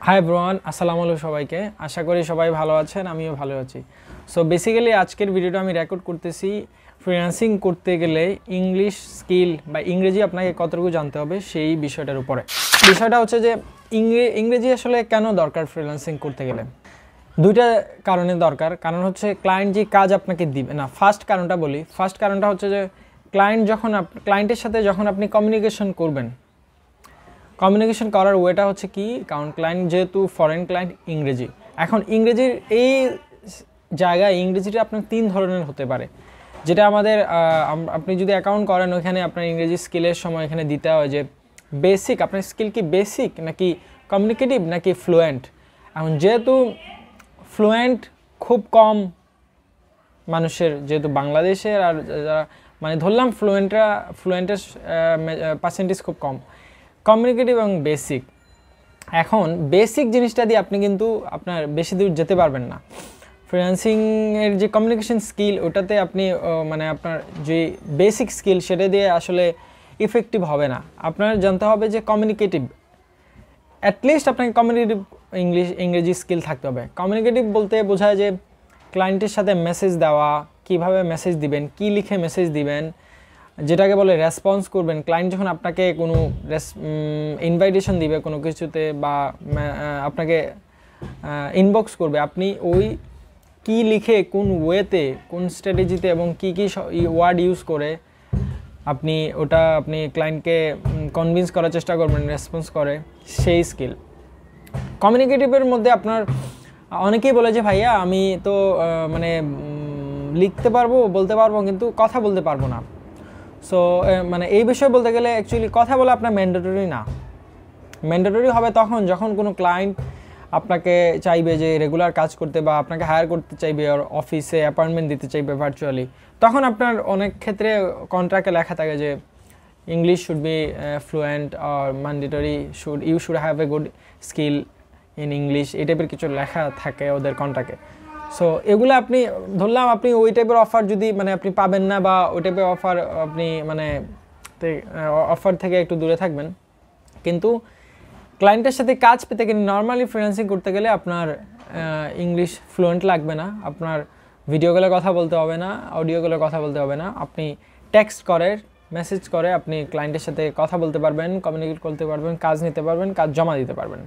Hi everyone, আসসালামু আলাইকুম সবাইকে। আশা করি সবাই ভালো আছেন, আমিও ভালো আছি। সো বেসিক্যালি আজকের ভিডিওটা আমি রেকর্ড করতেছি ফ্রিল্যান্সিং করতে গেলে ইংলিশ স্কিল বা ইংরেজি আপনাকে কতটুকু জানতে হবে সেই বিষয়টার উপরে। বিষয়টা হচ্ছে যে ইংরেজি আসলে কেন দরকার ফ্রিল্যান্সিং করতে গেলে। দুইটা কারণে দরকার। কারণ হচ্ছে ক্লায়েন্ট যে কাজ আপনাকে দিবে না, ফার্স্ট কারণটা বলি। ফার্স্ট কারণটা হচ্ছে যে ক্লায়েন্টের সাথে যখন আপনি কমিউনিকেশন করবেন, কমিউনিকেশন করার ওয়েটা হচ্ছে কি, কারণ ক্লায়েন্ট যেহেতু ফরেন ক্লায়েন্ট, ইংরেজি। এখন ইংরেজির এই জায়গায় ইংরেজিটা আপনার তিন ধরনের হতে পারে, যেটা আমাদের আপনি যদি অ্যাকাউন্ট করেন ওইখানে আপনার ইংরেজি স্কিলের সময় এখানে দিতে হয় যে বেসিক, আপনার স্কিল কি বেসিক নাকি কমিউনিকেটিভ নাকি ফ্লুয়েন্ট। এখন যেহেতু ফ্লুয়েন্ট খুব কম মানুষের, যেহেতু বাংলাদেশের আর যারা মানে ধরলাম ফ্লুয়েন্টের পার্সেন্টেজ খুব কম, কমিউনিকেটিভ এবং বেসিক। এখন বেসিক জিনিসটা দিয়ে আপনি কিন্তু আপনার বেশি দূর যেতে পারবেন না। ফ্রিল্যান্সিংয়ের যে কমিউনিকেশন স্কিল, ওটাতে আপনি মানে আপনার যে বেসিক স্কিল সেটা দিয়ে আসলে ইফেক্টিভ হবে না। আপনার জানতে হবে যে কমিউনিকেটিভ, অ্যাটলিস্ট আপনাকে কমিউনিকেটিভ ইংরেজি স্কিল থাকতে হবে। কমিউনিকেটিভ বলতে বোঝায় যে ক্লায়েন্টের সাথে মেসেজ দেওয়া, কিভাবে মেসেজ দিবেন, কি লিখে মেসেজ দিবেন, যেটাকে বলে রেসপন্স করবেন। ক্লায়েন্ট যখন আপনাকে কোনো ইনভাইটেশন দিবে কোনো কিছুতে বা আপনাকে ইনবক্স করবে, আপনি ওই কি লিখে, কোন ওয়েতে, কোন স্ট্র্যাটেজিতে এবং কি কি ওয়ার্ড ইউজ করে আপনি ক্লায়েন্টকে কনভিন্স করার চেষ্টা করবেন রেসপন্স করে, সেই স্কিল। কমিউনিকেটিভের মধ্যে আপনার অনেকেই বলে যে ভাইয়া আমি তো মানে লিখতে পারবো, বলতে পারবো, কিন্তু কথা বলতে পারবো না। সো মানে এই বিষয়ে বলতে গেলে অ্যাকচুয়ালি কথা বলা আপনার ম্যান্ডেটরি না। ম্যান্ডেটরি হবে তখন যখন কোনো ক্লায়েন্ট আপনাকে চাইবে যে রেগুলার কাজ করতে বা আপনাকে হায়ার করতে চাইবে, আর অফিসে অ্যাপয়েন্টমেন্ট দিতে চাইবে ভার্চুয়ালি, তখন আপনার অনেক ক্ষেত্রে কন্ট্রাক্টে লেখা থাকে যে ইংলিশ শুড বি ফ্লুয়েন্ট আর mandatory, you should have a good skill in English, এই টাইপের কিছু লেখা থাকে ওদের কন্ট্রাক্টে। সো এগুলো আপনি ধরলাম আপনি ওই টাইপের অফার যদি মানে আপনি পাবেন না, বা ওই টাইপের অফার আপনি মানে অফার থেকে একটু দূরে থাকবেন। কিন্তু ক্লায়েন্টের সাথে কাজ পেতে গেলে, নর্মালি ফ্রিল্যান্সিং করতে গেলে আপনার ইংলিশ ফ্লুয়েন্ট লাগবে না, আপনার ভিডিও কলে কথা বলতে হবে না, অডিও কলে কথা বলতে হবে না, আপনি টেক্সট করে, মেসেজ করে আপনি ক্লায়েন্টের সাথে কথা বলতে পারবেন, কমিউনিকেট করতে পারবেন, কাজ নিতে পারবেন, কাজ জমা দিতে পারবেন।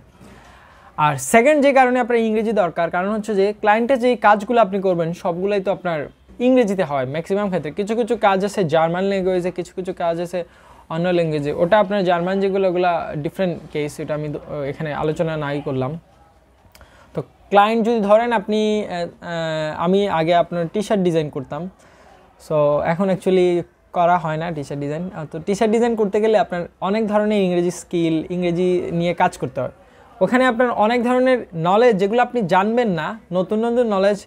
আর সেকেন্ড যে কারণে আপনার ইংরেজি দরকার, কারণ হচ্ছে যে ক্লায়েন্টের যে কাজগুলো আপনি করবেন সবগুলোই তো আপনার ইংরেজিতে হয় ম্যাক্সিমাম ক্ষেত্রে। কিছু কিছু কাজ আছে জার্মান ল্যাঙ্গুয়েজে, কিছু কিছু কাজ আছে অন্য ল্যাঙ্গুয়েজে। ওটা আপনার জার্মান যেগুলো, ওগুলো ডিফারেন্ট কেস, এটা আমি এখানে আলোচনা নাই করলাম। তো ক্লায়েন্ট যদি ধরেন আপনি, আমি আগে আপনার টি শার্ট ডিজাইন করতাম, সো এখন অ্যাকচুয়ালি করা হয় না টি শার্ট ডিজাইন। তো টি শার্ট ডিজাইন করতে গেলে আপনার অনেক ধরনের ইংরেজি স্কিল, ইংরেজি নিয়ে কাজ করতে হয়। ওখানে আপনার অনেক ধরনের নলেজ, যেগুলো আপনি জানবেন না, নতুন নতুন নলেজ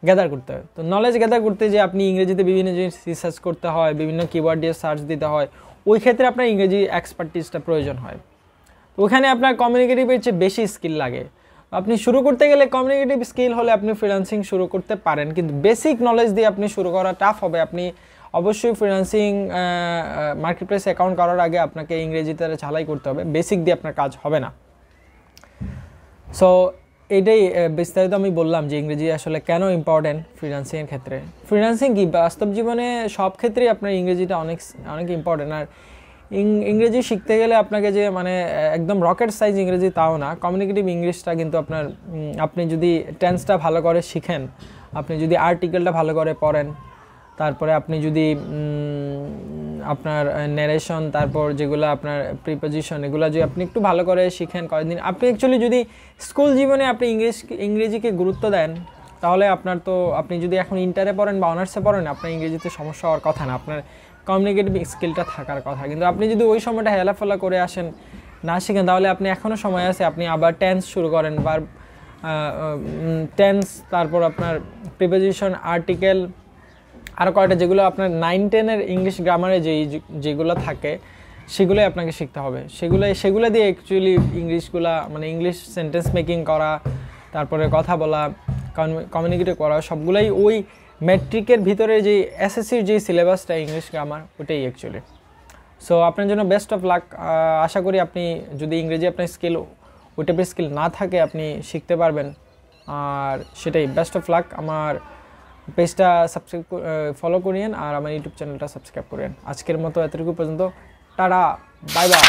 গ্যাদার করতে হয়। তো নলেজ গ্যাদার করতে যে আপনি ইংরেজিতে বিভিন্ন জিনিস রিসার্চ করতে হয়, বিভিন্ন কিওয়ার্ড দিয়ে সার্চ দিতে হয়, ওই ক্ষেত্রে আপনার ইংরেজি এক্সপার্টিসটা প্রয়োজন হয়। ওখানে আপনার কমিউনিকেটিভের চেয়ে বেশি স্কিল লাগে। আপনি শুরু করতে গেলে কমিউনিকেটিভ স্কিল হলে আপনি ফ্রিল্যান্সিং শুরু করতে পারেন, কিন্তু বেসিক নলেজ দিয়ে আপনি শুরু করা টাফ হবে। আপনি অবশ্যই ফ্রিল্যান্সিং মার্কেটপ্লেস অ্যাকাউন্ট করার আগে আপনাকে ইংরেজিতে ঝালাই করতে হবে, বেসিক দিয়ে আপনার কাজ হবে না। সো এইটাই বিস্তারিত আমি বললাম যে ইংরেজি আসলে কেন ইম্পর্টেন্ট ফ্রিল্যান্সিংয়ের ক্ষেত্রে। ফ্রিল্যান্সিং কি বাস্তব জীবনে সব ক্ষেত্রেই আপনার ইংরেজিটা অনেক ইম্পর্টেন্ট। আর ইংরেজি শিখতে গেলে আপনাকে যে মানে একদম রকেট সাইজ ইংরেজি তাও না, কমিউনিকেটিভ ইংলিশটা কিন্তু আপনার, আপনি যদি টেন্সটা ভালো করে শিখেন, আপনি যদি আর্টিকেলটা ভালো করে পড়েন, তারপরে আপনি যদি আপনার ন্যারেশন, তারপর যেগুলো আপনার প্রিপোজিশন, এগুলো যদি আপনি একটু ভালো করে শিখেন কয়েকদিন, আপনি অ্যাকচুয়ালি যদি স্কুল জীবনে আপনি ইংরেজিকে গুরুত্ব দেন, তাহলে আপনার তো, আপনি যদি এখন ইন্টারে পড়েন বা অনার্সে পড়েন, আপনার ইংরেজিতে সমস্যা হওয়ার কথা না, আপনার কমিউনিকেটিভ স্কিলটা থাকার কথা। কিন্তু আপনি যদি ওই সময়টা হেলাফেলা করে আসেন, না শিখেন, তাহলে আপনি এখনও সময় আছে, আপনি আবার টেন্স শুরু করেন, বা টেন্স, তারপর আপনার প্রিপোজিশন, আর্টিকেল, আরও কয়টা যেগুলো আপনার 9-10-এর ইংলিশ গ্রামারে যেগুলো থাকে সেগুলোই আপনাকে শিখতে হবে। সেগুলো দিয়ে অ্যাকচুয়ালি ইংলিশগুলা মানে ইংলিশ সেন্টেন্স মেকিং করা, তারপরে কথা বলা, কমিউনিকেট করা, সবগুলোই ওই ম্যাট্রিকের ভিতরে যে এসএসসির যে সিলেবাসটা ইংলিশ গ্রামার, ওটাই অ্যাকচুয়ালি। সো আপনার জন্য বেস্ট অফ লাক। আশা করি আপনি যদি ইংরেজি আপনার স্কিল ওই টাইপের স্কিল না থাকে আপনি শিখতে পারবেন। আর সেটাই, বেস্ট অফ লাক। আমার পেজটা সাবস্ক্রাইব ফলো করিয়েন আর আমার ইউটিউব চ্যানেলটা সাবস্ক্রাইব করেন। আজকের মতো এতটুকু পর্যন্ত, টাটা, বাই বাই।